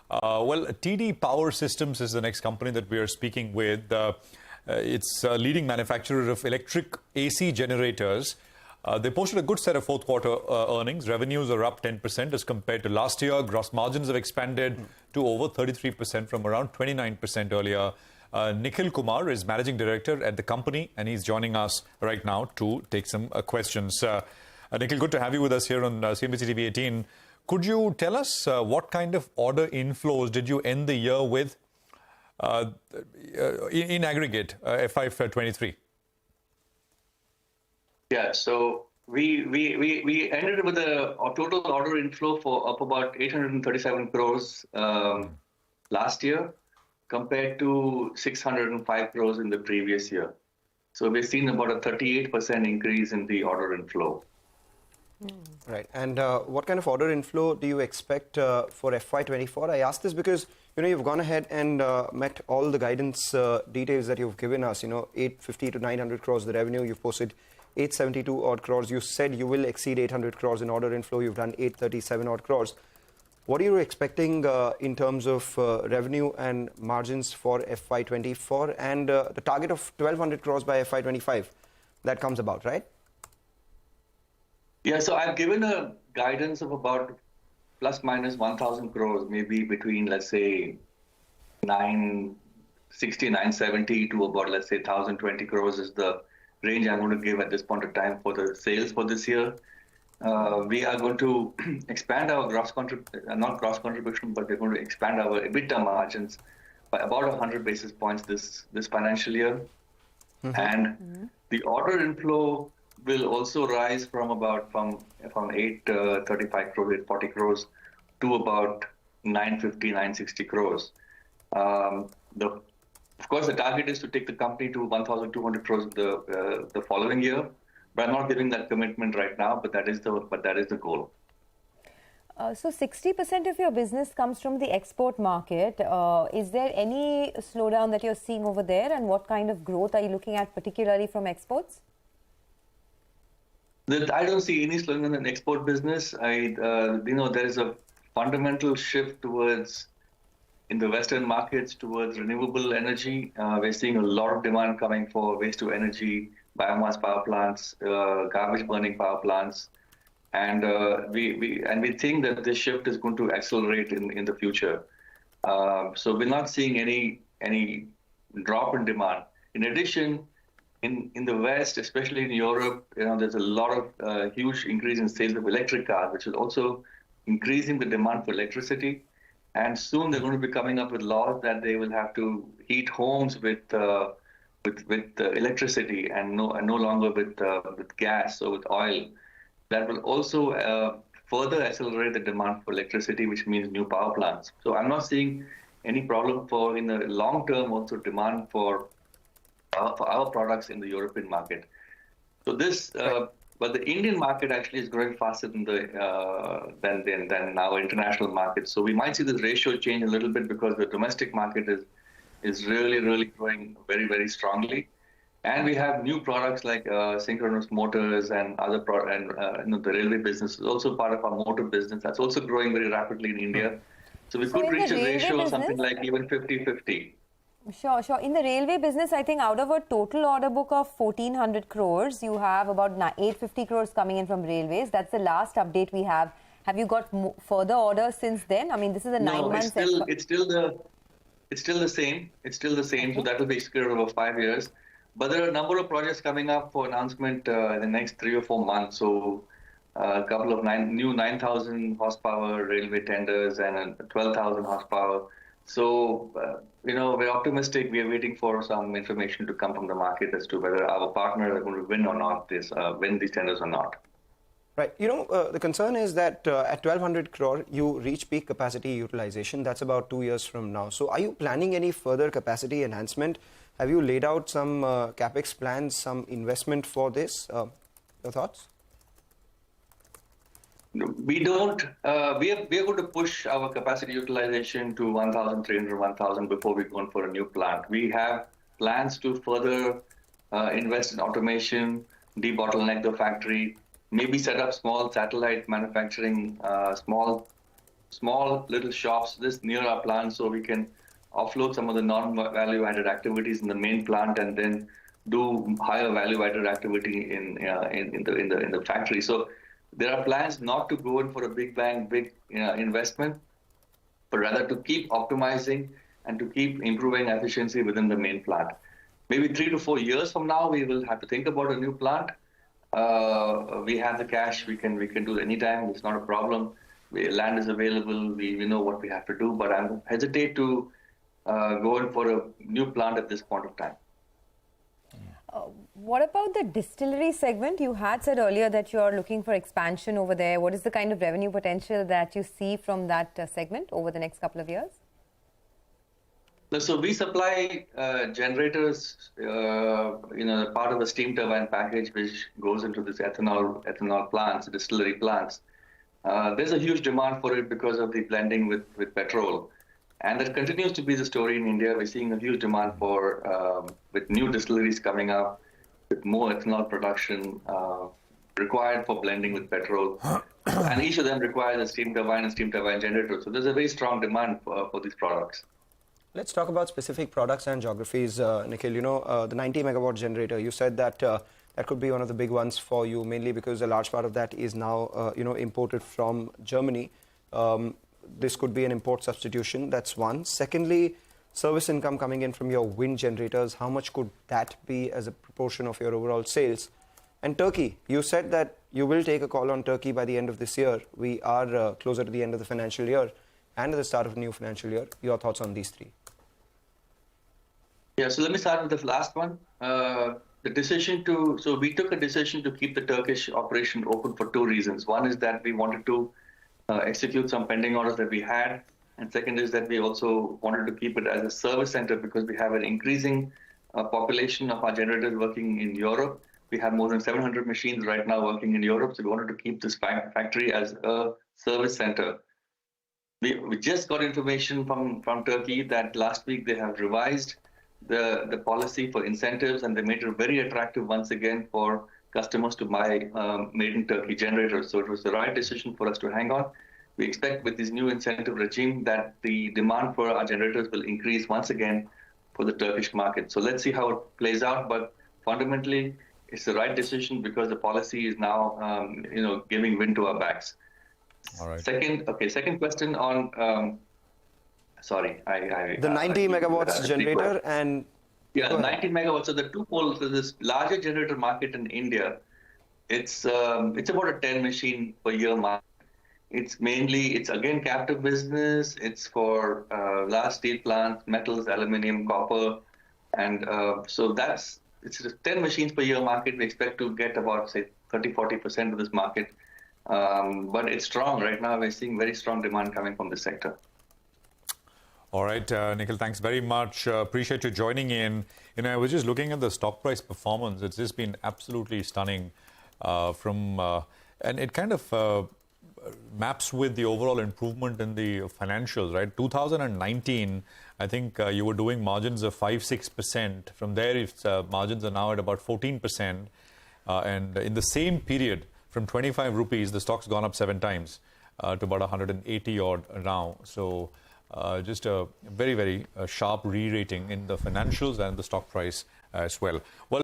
Well, TD Power Systems is the next company that we are speaking with. It's a leading manufacturer of electric AC generators. They posted a good set of fourth quarter earnings. Revenues are up 10% as compared to last year. Gross margins have expanded to over 33% from around 29% earlier. Nikhil Kumar is managing director at the company, and he's joining us right now to take some questions. Nikhil, good to have you with us here on CNBC-TV18. Could you tell us what kind of order inflows did you end the year with in aggregate, FY23? Yeah, so we ended with a total order inflow for up about 837 crores last year, compared to 605 crores in the previous year. So we've seen about a 38% increase in the order inflow. Right. And what kind of order inflow do you expect for FY24? I ask this because, you've gone ahead and met all the guidance details that you've given us, 850 to 900 crores the revenue. You've posted 872 odd crores. You said you will exceed 800 crores in order inflow. You've done 837 odd crores. What are you expecting in terms of revenue and margins for FY24 and the target of 1200 crores by FY25? That comes about, right? Yeah, so I've given a guidance of about plus minus 1,000 crores, maybe between, let's say, 960, 970 to about, let's say, 1,020 crores is the range I'm going to give at this point of time for the sales for this year. We are going to expand our not gross contribution, but we're going to expand our EBITDA margins by about 100 basis points this financial year. And the order inflow will also rise from 835 crores, 840 crores to about 950, 960 crores. Of course, the target is to take the company to 1,200 crores the following year, but I'm not giving that commitment right now. But that is the goal. So 60% of your business comes from the export market. Is there any slowdown that you're seeing over there, and what kind of growth are you looking at, particularly from exports? I don't see any slowing in the export business. There is a fundamental shift in the Western markets towards renewable energy. We're seeing a lot of demand coming for waste to energy, biomass power plants, garbage burning power plants, and we think that this shift is going to accelerate in the future. So we're not seeing any drop in demand. In addition, in the West, especially in Europe, there's a lot of huge increase in sales of electric cars, which is also increasing the demand for electricity. And soon they're going to be coming up with laws that they will have to heat homes with electricity and no longer with gas or with oil. That will also further accelerate the demand for electricity, which means new power plants. So I'm not seeing any problem in the long term also demand for our products in the European market. So but the Indian market actually is growing faster than our international market. So we might see this ratio change a little bit because the domestic market is really growing very, very strongly. And we have new products like synchronous motors and other the railway business is also part of our motor business. That's also growing very rapidly in India. So we could reach a ratio of something like even 50-50. Sure. In the railway business, I think out of a total order book of 1,400 crores, you have about 850 crores coming in from railways. That's the last update we have. Have you got further orders since then? I mean, this is a 9 months. No, it's still the same. It's still the same. Okay. So that will be spread over 5 years. But there are a number of projects coming up for announcement in the next 3 or 4 months. So a couple of new 9,000 horsepower railway tenders and 12,000 horsepower. So, we're optimistic. We are waiting for some information to come from the market as to whether our partners are going to win or not, win these tenders or not. Right. The concern is that at 1,200 crore, you reach peak capacity utilization. That's about 2 years from now. So are you planning any further capacity enhancement? Have you laid out some CapEx plans, some investment for this? Your thoughts? We don't. We are going to push our capacity utilization to 1,300, 1,000 before we go in for a new plant. We have plans to further invest in automation, debottleneck the factory, maybe set up small satellite manufacturing, small small little shops just near our plant so we can offload some of the non-value added activities in the main plant and then do higher value added activity in the factory. So there are plans not to go in for a big investment, but rather to keep optimizing and to keep improving efficiency within the main plant. Maybe 3 to 4 years from now, we will have to think about a new plant. We have the cash; we can do it anytime. It's not a problem. Land is available. We know what we have to do. But I hesitate to go in for a new plant at this point of time. What about the distillery segment? You had said earlier that you are looking for expansion over there. What is the kind of revenue potential that you see from that segment over the next couple of years? So we supply generators, part of the steam turbine package, which goes into this ethanol plants, distillery plants. There's a huge demand for it because of the blending with petrol. And that continues to be the story in India. We're seeing a huge demand for, with new distilleries coming up, with more ethanol production required for blending with petrol. And each of them requires a steam turbine and steam turbine generator. So there's a very strong demand for these products. Let's talk about specific products and geographies, Nikhil. The 90 megawatt generator, you said that that could be one of the big ones for you, mainly because a large part of that is now, imported from Germany. This could be an import substitution. That's one. Secondly, service income coming in from your wind generators. How much could that be as a proportion of your overall sales? And Turkey, you said that you will take a call on Turkey by the end of this year. We are closer to the end of the financial year and at the start of the new financial year. Your thoughts on these three? Yeah, so let me start with the last one. We took a decision to keep the Turkish operation open for two reasons. One is that we wanted to execute some pending orders that we had. And second is that we also wanted to keep it as a service center because we have an increasing population of our generators working in Europe. We have more than 700 machines right now working in Europe. So we wanted to keep this factory as a service center. We just got information from Turkey that last week they have revised the policy for incentives, and they made it very attractive once again for customers to buy made in Turkey generators. So it was the right decision for us to hang on. We expect with this new incentive regime that the demand for our generators will increase once again for the Turkish market. So let's see how it plays out. But fundamentally, it's the right decision because the policy is now, giving wind to our backs. All right. Second question on. The 90 megawatts generator and... Yeah, 90 megawatts. So the two poles, so this larger generator market in India, it's about a 10 machine per year market. It's again captive business. It's for large steel plants, metals, aluminium, copper. And so it's a 10 machines per year market. We expect to get about, say, 30-40% of this market. But it's strong. Right now, we're seeing very strong demand coming from the sector. All right, Nikhil, thanks very much. Appreciate you joining in. I was just looking at the stock price performance. It's just been absolutely stunning and it kind of maps with the overall improvement in the financials, right? 2019, I think you were doing margins of 5-6%. From there, margins are now at about 14%. And in the same period, from 25 rupees, the stock's gone up 7 times to about 180 odd now. So just a very, very sharp re-rating in the financials and the stock price as well.